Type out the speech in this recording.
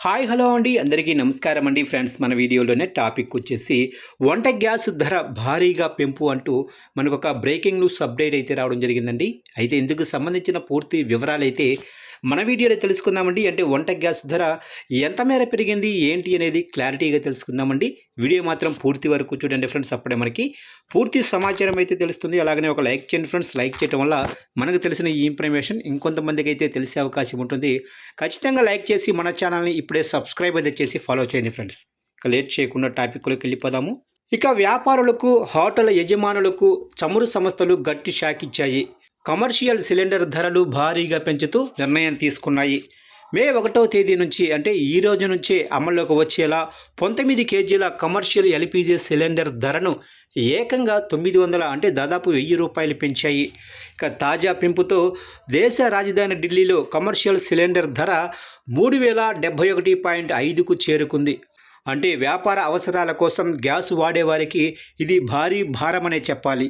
Hi hello అండి అందరికీ నమస్కారం అండి ఫ్రెండ్స్. మన వీడియోలోనే టాపిక్ వచ్చేసి వంట గ్యాస్ ధర భారీగా పెంపు అంటూ మనకు ఒక బ్రేకింగ్ న్యూస్ అప్డేట్ అయితే రావడం జరిగిందండి. అయితే ఇందుకు సంబంధించిన పూర్తి వివరాలు అయితే మన వీడియోలో తెలుసుకుందామండి. అంటే వంట గ్యాస్ ధర ఎంత మేర పెరిగింది ఏంటి అనేది క్లారిటీగా తెలుసుకుందామండి. వీడియో మాత్రం పూర్తి వరకు చూడండి ఫ్రెండ్స్, అప్పుడే మనకి పూర్తి సమాచారం అయితే తెలుస్తుంది. అలాగనే ఒక లైక్ చేయండి ఫ్రెండ్స్. లైక్ చేయడం వల్ల మనకు తెలిసిన ఈ ఇన్ఫర్మేషన్ ఇంకొంతమందికి అయితే తెలిసే అవకాశం ఉంటుంది. ఖచ్చితంగా లైక్ చేసి మన ఛానల్ని ఇప్పుడే సబ్స్క్రైబ్ అయితే చేసి ఫాలో చేయండి ఫ్రెండ్స్. ఇక లేట్ చేయకుండా టాపిక్లోకి వెళ్ళిపోదాము. ఇక వ్యాపారులకు, హోటల్ యజమానులకు చమురు సంస్థలు గట్టి షాక్ ఇచ్చాయి. కమర్షియల్ సిలిండర్ ధరలు భారీగా పెంచుతూ నిర్ణయం తీసుకున్నాయి. మే 1వ తేదీ నుంచి అంటే ఈ రోజు నుంచే అమల్లోకి వచ్చేలా 19 కేజీల కమర్షియల్ ఎల్పిజి సిలిండర్ ధరను ఏకంగా 900 అంటే దాదాపు 1000 రూపాయలు పెంచాయి. ఇక తాజా పెంపుతో దేశ రాజధాని ఢిల్లీలో కమర్షియల్ సిలిండర్ ధర 3071.5కు చేరుకుంది. అంటే వ్యాపార అవసరాల కోసం గ్యాస్ వాడేవారికి ఇది భారీ భారమనే చెప్పాలి.